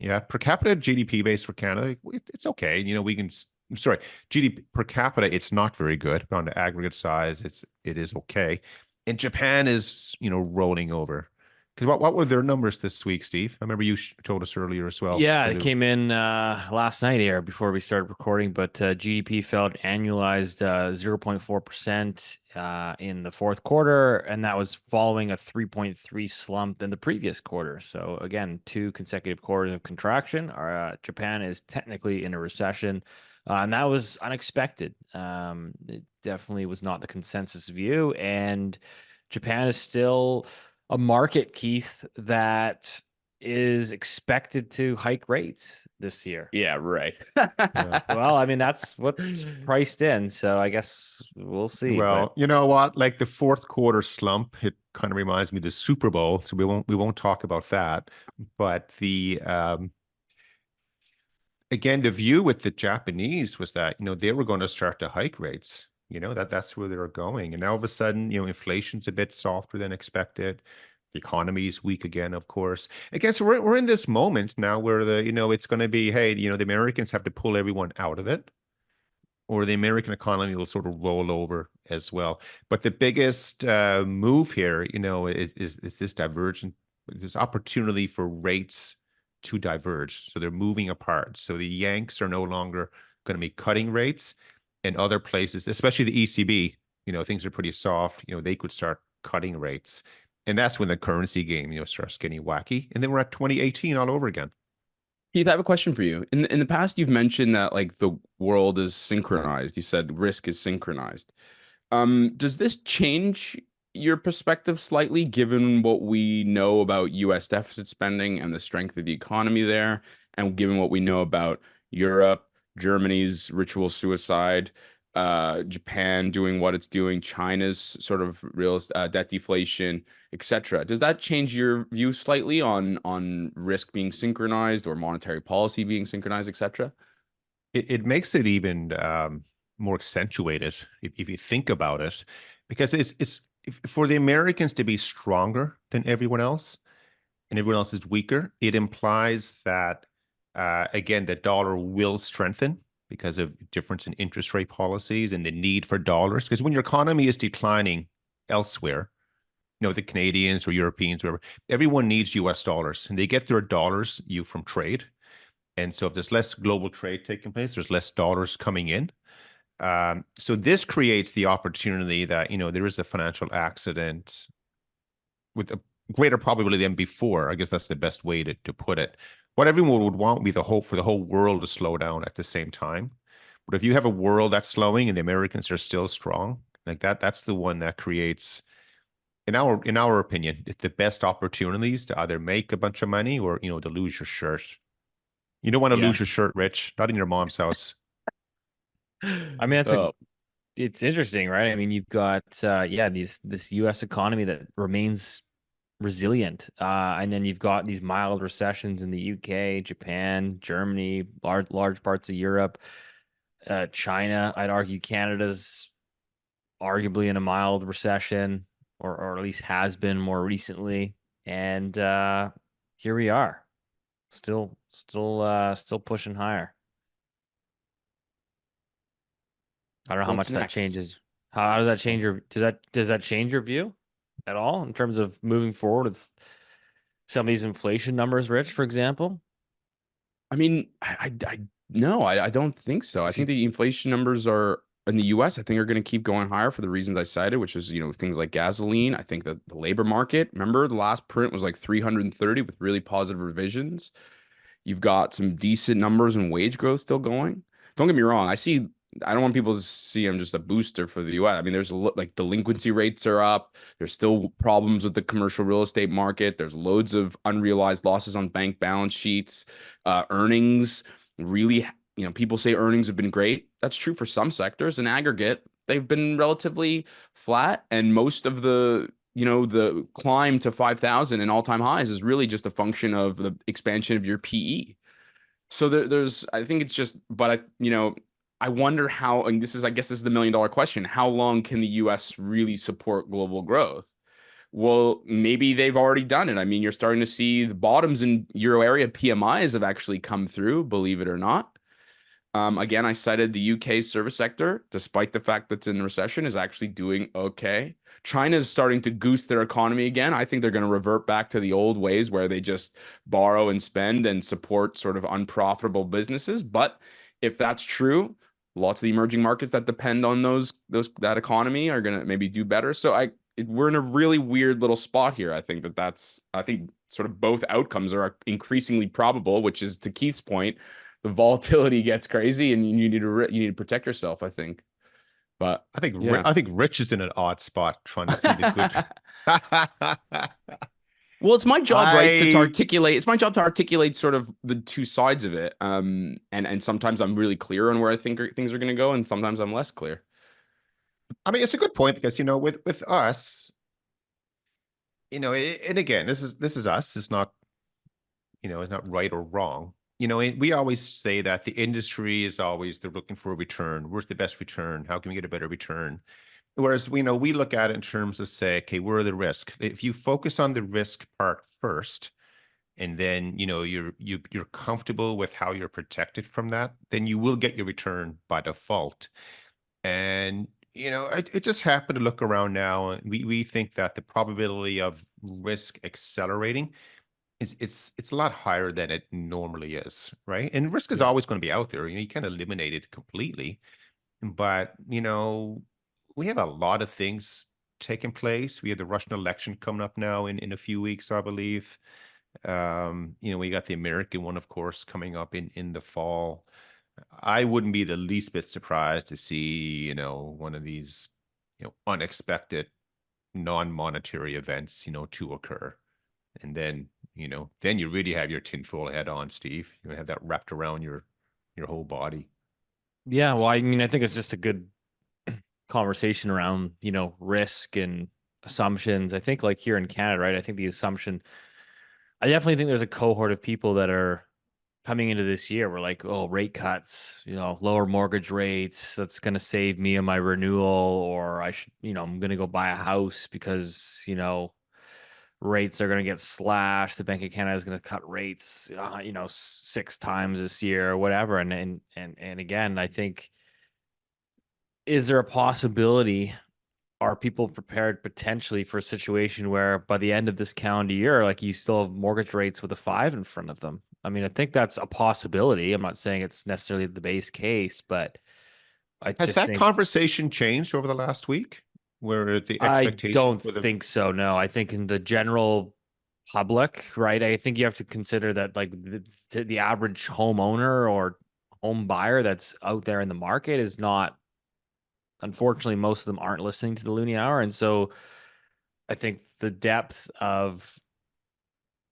GDP base for Canada, it's okay. GDP per capita, it's not very good. But on the aggregate size, it is okay. And Japan is, rolling over. Because what were their numbers this week, Steve? I remember you told us earlier as well. Yeah, it came in last night here before we started recording, but GDP fell annualized 0.4% in the fourth quarter, and that was following a 3.3 slump in the previous quarter. So again, 2 consecutive quarters of contraction. Japan is technically in a recession, and that was unexpected. It definitely was not the consensus view, and Japan is still a market, Keith, that is expected to hike rates this year. Yeah, right. Well, I mean, that's what's priced in. So I guess we'll see. Well, you know what? Like the fourth quarter slump, it kind of reminds me of the Super Bowl. So we won't talk about that. But the again, the view with the Japanese was that, they were going to start to hike rates. That's where they were going. And now all of a sudden, inflation's a bit softer than expected. The economy is weak again, of course. Again, so we're in this moment now where it's going to be, hey, the Americans have to pull everyone out of it, or the American economy will sort of roll over as well. But the biggest move here, is this divergent, this opportunity for rates to diverge. So they're moving apart. So the Yanks are no longer going to be cutting rates, and other places, especially the ECB, things are pretty soft. They could start cutting rates. And that's when the currency game, starts getting wacky. And then we're at 2018 all over again. Keith, I have a question for you. In the past, you've mentioned that like the world is synchronized. You said risk is synchronized. Does this change your perspective slightly, given what we know about U.S. deficit spending and the strength of the economy there, and given what we know about Europe, Germany's ritual suicide, Japan doing what it's doing, China's sort of real debt deflation, etc. Does that change your view slightly on risk being synchronized or monetary policy being synchronized, etc.? It makes it even more accentuated if you think about it, because it's for the Americans to be stronger than everyone else and everyone else is weaker. It implies that again, the dollar will strengthen because of difference in interest rate policies and the need for dollars. Because when your economy is declining elsewhere, the Canadians or Europeans, whatever, everyone needs US dollars, and they get their dollars from trade. And so if there's less global trade taking place, there's less dollars coming in. So this creates the opportunity that, there is a financial accident with a greater probability than before. I guess that's the best way to put it. What everyone would want would be the hope for the whole world to slow down at the same time. But if you have a world that's slowing and the Americans are still strong, like that's the one that creates, in our opinion, the best opportunities to either make a bunch of money or, to lose your shirt. You don't want to lose your shirt, Rich, not in your mom's house. I mean, it's interesting, right? I mean, you've got this U.S. economy that remains resilient, and then you've got these mild recessions in the UK, Japan, Germany, large parts of Europe, China. I'd argue Canada's arguably in a mild recession, or at least has been more recently. And here we are, still pushing higher. I don't know how much that changes. How does that change your does that change your view at all in terms of moving forward with some of these inflation numbers, Rich, for example? I mean, no, I don't think so. I think the inflation numbers are in the US, I think are going to keep going higher for the reasons I cited, which is, things like gasoline. I think that the labor market, remember the last print was like 330 with really positive revisions. You've got some decent numbers and wage growth still going. Don't get me wrong. I don't want people to see I'm just a booster for the US. I mean, there's like delinquency rates are up. There's still problems with the commercial real estate market. There's loads of unrealized losses on bank balance sheets. Earnings really, people say earnings have been great. That's true for some sectors. In aggregate, they've been relatively flat. And most of the climb to 5,000 and all-time highs is really just a function of the expansion of your PE. So I think it's just, but I wonder how, and I guess this is the $1 million question. How long can the US really support global growth? Well, maybe they've already done it. I mean, you're starting to see the bottoms in Euro area PMIs have actually come through, believe it or not. Again, I cited the UK service sector, despite the fact that it's in recession, is actually doing okay. China is starting to goose their economy again. I think they're going to revert back to the old ways where they just borrow and spend and support sort of unprofitable businesses. But if that's true, lots of the emerging markets that depend on that economy are going to maybe do better. So we're in a really weird little spot here. I think I think sort of both outcomes are increasingly probable, which is, to Keith's point, the volatility gets crazy and you need to protect yourself, I think. But I think Rich is in an odd spot trying to see the good. Well, it's my job, right, to I articulate. It's my job to articulate sort of the two sides of it. And sometimes I'm really clear on where I think things are going to go, and sometimes I'm less clear. I mean, it's a good point because, with us, and again, this is us. It's not, it's not right or wrong. We always say that the industry is always, they're looking for a return. Where's the best return? How can we get a better return? Whereas, we look at it in terms of, say, okay, where are the risks? If you focus on the risk part first, and then, you're comfortable with how you're protected from that, then you will get your return by default. And, it just happened to look around now, and we think that the probability of risk accelerating it's a lot higher than it normally is, right? And risk is Yeah. always going to be out there. You can't eliminate it completely, but we have a lot of things taking place. We have the Russian election coming up now in a few weeks, I believe. We got the American one, of course, coming up in the fall. I wouldn't be the least bit surprised to see, one of these, unexpected non-monetary events, to occur. And then, then you really have your tinfoil head on, Steve. You have that wrapped around your whole body. Yeah, well, I mean, I think it's just a good conversation around, risk and assumptions. I think like here in Canada, right? I think the assumption, I definitely think there's a cohort of people that are coming into this year. We're like, oh, rate cuts, lower mortgage rates. That's going to save me on my renewal, or I should, I'm going to go buy a house because, rates are going to get slashed. The Bank of Canada is going to cut rates, 6 times this year or whatever. And again, I think, is there a possibility? Are people prepared potentially for a situation where by the end of this calendar year, like you still have mortgage rates with a 5 in front of them? I mean, I think that's a possibility. I'm not saying it's necessarily the base case, but I Has just that think conversation changed over the last week? Where the I expectation don't for the think so. No, I think in the general public, right? I think you have to consider that like the average homeowner or home buyer that's out there in the market is not, unfortunately, most of them aren't listening to the Loonie Hour. And so I think the depth of,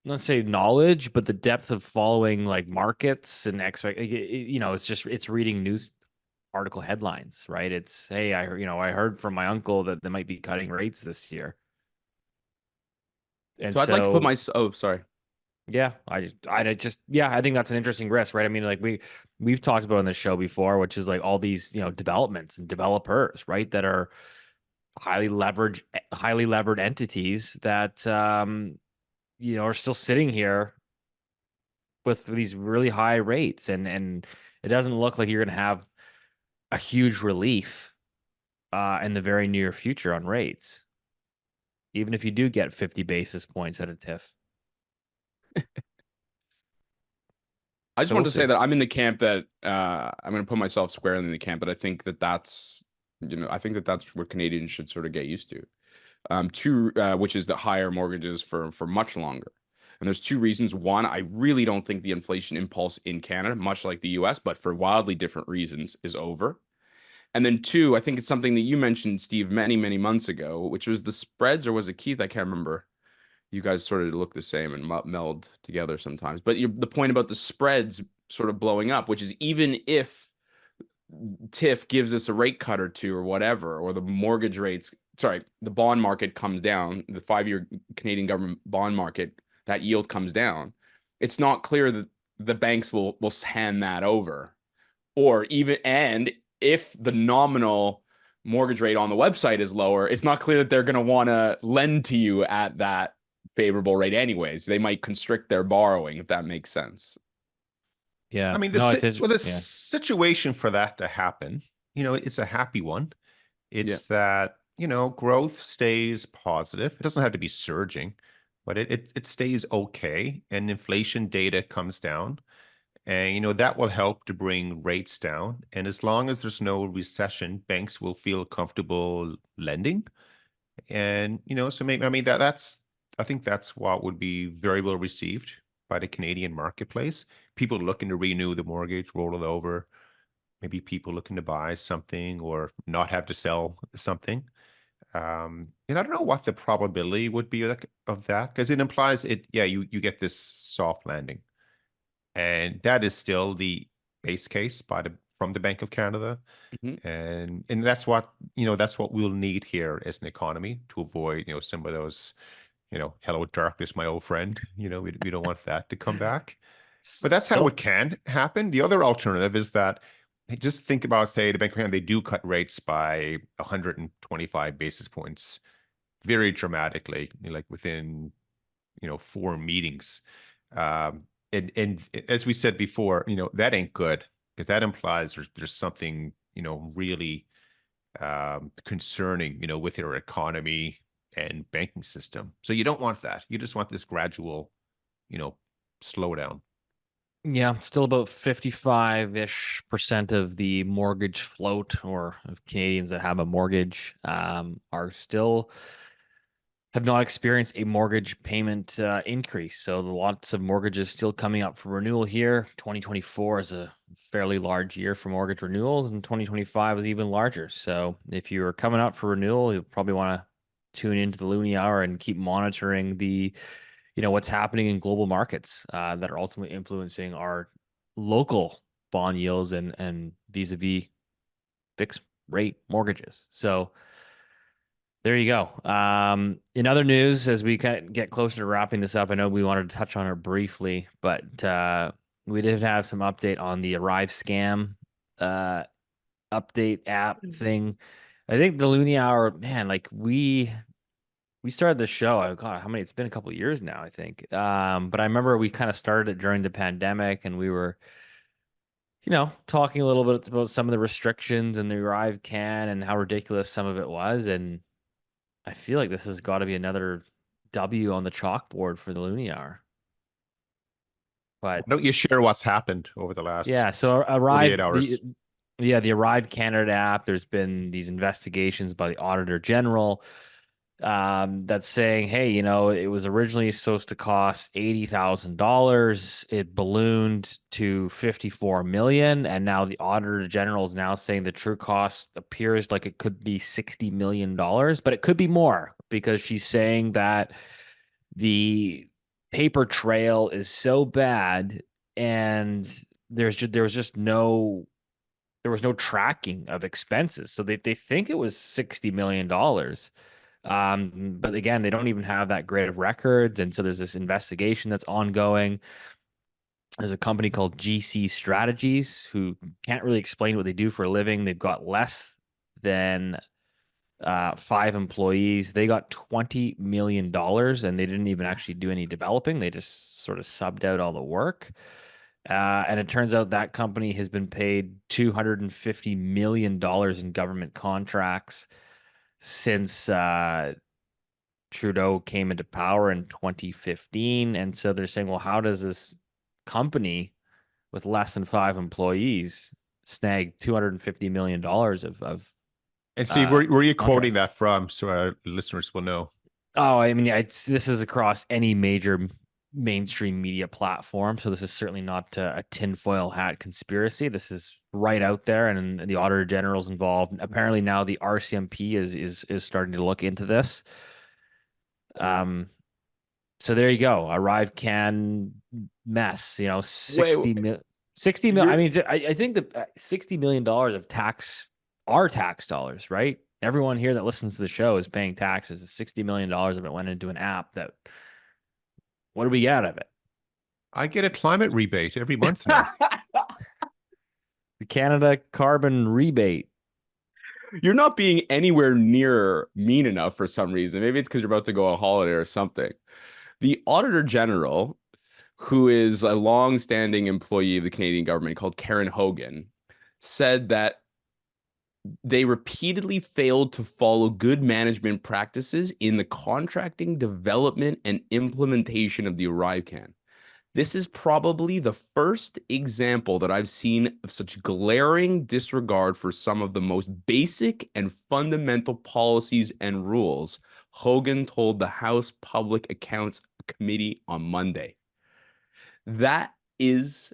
let's say knowledge, but the depth of following like markets and it's reading news article headlines, right? It's, hey, I heard from my uncle that they might be cutting rates this year. And So I'd like to put so, oh, sorry. yeah, I think that's an interesting risk, right? I mean, like we've talked about on the show before, which is like all these, developments and developers, right? That are highly levered entities that, are still sitting here with these really high rates. And it doesn't look like you're going to have a huge relief in the very near future on rates, even if you do get 50 basis points at a TIF. I just So wanted we'll to say see. that I'm in the camp that I'm going to put myself squarely in the camp, but I think that's what Canadians should sort of get used to. Which is the higher mortgages for much longer. And there's 2 reasons. One, I really don't think the inflation impulse in Canada, much like the US, but for wildly different reasons, is over. And then 2, I think it's something that you mentioned, Steve, many, many months ago, which was the spreads, or was it Keith? I can't remember. You guys sort of look the same and meld together sometimes. But the point about the spreads sort of blowing up, which is even if TIF gives us a rate cut or 2 or whatever, or the mortgage rates, the bond market comes down, the 5-year Canadian government bond market, that yield comes down. It's not clear that the banks will hand that over, or even, and if the nominal mortgage rate on the website is lower, it's not clear that they're going to want to lend to you at that favorable rate anyways. They might constrict their borrowing, if that makes sense. Yeah. I mean, No, it's the yeah. situation for that to happen, it's a happy one. It's that, growth stays positive. It doesn't have to be surging, but it stays okay. And inflation data comes down. And, that will help to bring rates down. And as long as there's no recession, banks will feel comfortable lending. And, so maybe, I mean, I think that's what would be very well received by the Canadian marketplace. People looking to renew the mortgage, roll it over. Maybe people looking to buy something or not have to sell something. And I don't know what the probability would be of that, because it implies you get this soft landing. And that is still the base case from the Bank of Canada. Mhm. And that's what we'll need here as an economy to avoid, some of those, hello darkness, my old friend. We don't want that to come back. But that's how it can happen. The other alternative is that just think about, say, the Bank of Canada, they do cut rates by 125 basis points very dramatically, like within, 4 meetings. And as we said before, that ain't good, because that implies there's something, really concerning, with your economy and banking system. So you don't want that. You just want this gradual, slowdown. Yeah, still about 55-ish% of the mortgage float, or of Canadians that have a mortgage, are still have not experienced a mortgage payment increase. So lots of mortgages still coming up for renewal here. 2024 is a fairly large year for mortgage renewals, and 2025 is even larger. So if you're coming up for renewal, you'll probably want to tune into the Loonie Hour and keep monitoring what's happening in global markets that are ultimately influencing our local bond yields and vis-a-vis fixed rate mortgages. So there you go. In other news, as we kind of get closer to wrapping this up, I know we wanted to touch on it briefly, but we did have some update on the ArriveScam update app thing. I think the Loonie Hour, man, like we started the show. Oh God, how many? It's been a couple of years now, I think. But I remember we kind of started it during the pandemic, and we were, talking a little bit about some of the restrictions and the ArriveCan and how ridiculous some of it was. And I feel like this has got to be another W on the chalkboard for the Loonie Hour. But Why don't you share what's happened over the last yeah, so 48 hours? The Arrive Canada app, there's been these investigations by the Auditor General that's saying, hey, it was originally supposed to cost $80,000. It ballooned to $54 million, and now the Auditor General is now saying the true cost appears like it could be $60 million, but it could be more, because she's saying that the paper trail is so bad, and there was no tracking of expenses, so they think it was $60 million. But again, they don't even have that great of records. And so there's this investigation that's ongoing. There's a company called GC Strategies who can't really explain what they do for a living. They've got less than 5 employees. They got $20 million, and they didn't even actually do any developing. They just sort of subbed out all the work. And it turns out that company has been paid $250 million in government contracts since Trudeau came into power in 2015. And so they're saying, well, how does this company with less than 5 employees snag $250 million of And Steve, where are you quoting contract? that from, so our listeners will know? Oh, I mean, this is across any major mainstream media platform. So this is certainly not a tinfoil hat conspiracy. This is right out there, and the Auditor General's involved. Apparently now the RCMP is starting to look into this. So there you go. ArriveCan mess. 60 million. I mean, I think that $60 million of tax are tax dollars, right? Everyone here that listens to the show is paying taxes. $60 million of it went into an app that. What do we get out of it? I get a climate rebate every month now. The Canada carbon rebate. You're not being anywhere near mean enough for some reason. Maybe it's because you're about to go on holiday or something. The Auditor General, who is a long-standing employee of the Canadian government called Karen Hogan, said that they repeatedly failed to follow good management practices in the contracting, development, and implementation of the ArriveCan. This is probably the first example that I've seen of such glaring disregard for some of the most basic and fundamental policies and rules, Hogan told the House Public Accounts Committee on Monday. That is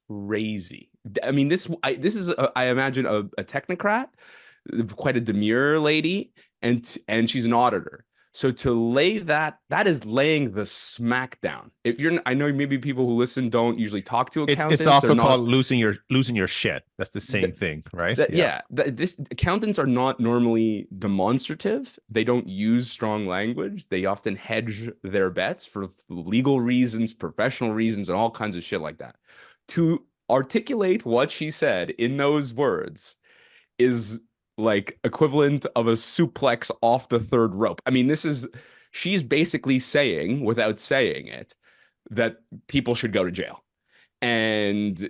crazy. I mean, this is, I imagine, a technocrat quite a demure lady, and she's an auditor. So to lay that is laying the smack down. If you're, I know maybe people who listen don't usually talk to accountants. It's also They're not, called losing your shit. That's the same thing, right? this accountants are not normally demonstrative. They don't use strong language. They often hedge their bets for legal reasons, professional reasons, and all kinds of shit like that. To articulate what she said in those words is like equivalent of a suplex off the third rope. I mean, she's basically saying, without saying it, that people should go to jail. And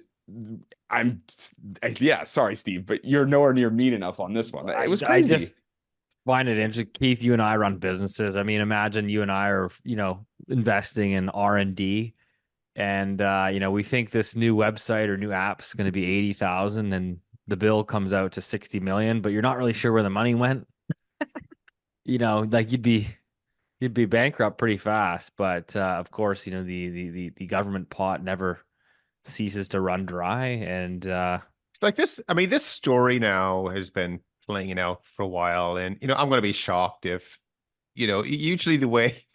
sorry, Steve, but you're nowhere near mean enough on this one. It was crazy. I just find it interesting. Keith, you and I run businesses. I mean, imagine you and I are, investing in R&D, and we think this new website or new app is going to be 80,000, and the bill comes out to 60 million, but you're not really sure where the money went. Like you'd be bankrupt pretty fast. But of course, the government pot never ceases to run dry. And it's like this. I mean, this story now has been playing out for a while, and I'm going to be shocked if, usually the way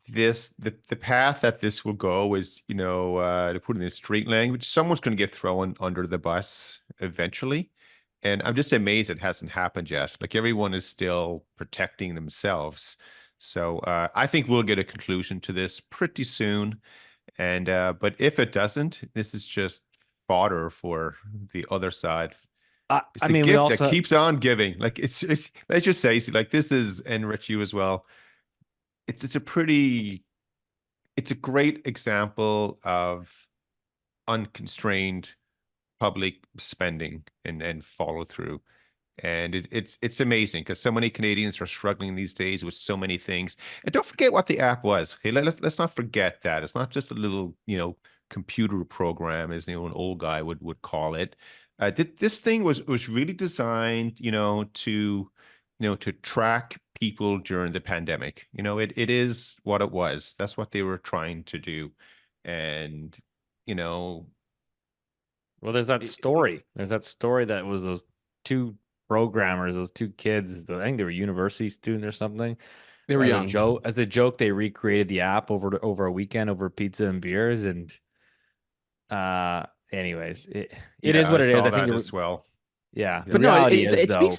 the path that this will go is, to put it in street language, someone's going to get thrown under the bus eventually. And I'm just amazed it hasn't happened yet. Like everyone is still protecting themselves. So I think we'll get a conclusion to this pretty soon. And but if it doesn't, this is just fodder for the other side. It's the gift that keeps on giving. Like it's let's just say, like, this is, and Rich, you as well. It's a great example of unconstrained public spending and follow through. And it's amazing because so many Canadians are struggling these days with so many things. And don't forget what the app was. Okay, let's not forget that. It's not just a little, computer program, as an old guy would call it. This thing was really designed, to track people during the pandemic. It is what it was. That's what they were trying to do. And, well, there's that story. There's that story that was those two programmers, those two kids. I think they were university students or something. They were young. As a joke, they recreated the app over a weekend over pizza and beers. And anyways, it is what it is. I think it was as well. Yeah, but no, it speaks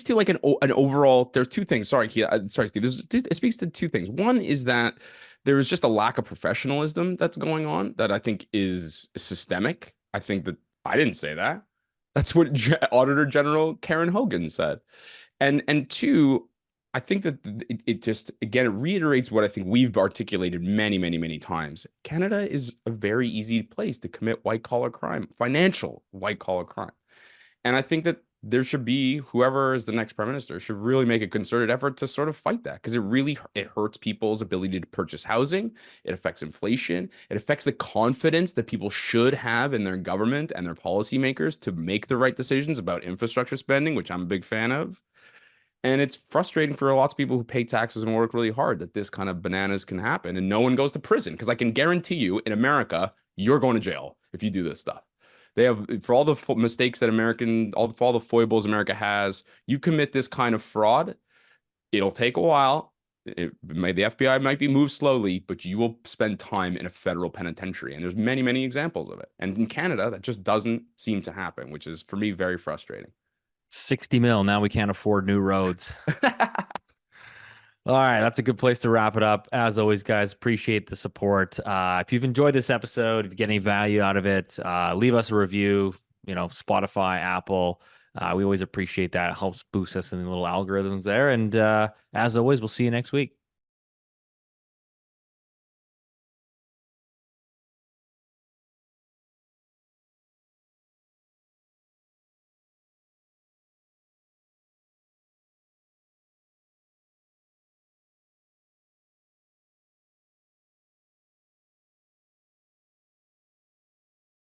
to like an overall. There's two things. Sorry, sorry, Steve. It speaks to two things. One is that there is just a lack of professionalism that's going on that I think is systemic. I think that I didn't say that. That's what Auditor General Karen Hogan said. And two, I think that it just, again, it reiterates what I think we've articulated many, many, many times. Canada is a very easy place to commit white collar crime, financial white collar crime. And I think that there should be, whoever is the next prime minister should really make a concerted effort to sort of fight that, because it hurts people's ability to purchase housing. It affects inflation. It affects the confidence that people should have in their government and their policymakers to make the right decisions about infrastructure spending, which I'm a big fan of. And it's frustrating for lots of people who pay taxes and work really hard that this kind of bananas can happen and no one goes to prison. Because I can guarantee you, in America, you're going to jail if you do this stuff. They have, for all the mistakes that for all the foibles America has, you commit this kind of fraud, it'll take a while. The FBI might be moved slowly, but you will spend time in a federal penitentiary. And there's many, many examples of it. And in Canada, that just doesn't seem to happen, which is, for me, very frustrating. 60 mil. Now we can't afford new roads. All right, that's a good place to wrap it up. As always, guys, appreciate the support. If you've enjoyed this episode, if you get any value out of it, leave us a review, Spotify, Apple. We always appreciate that. It helps boost us in the little algorithms there. And as always, we'll see you next week.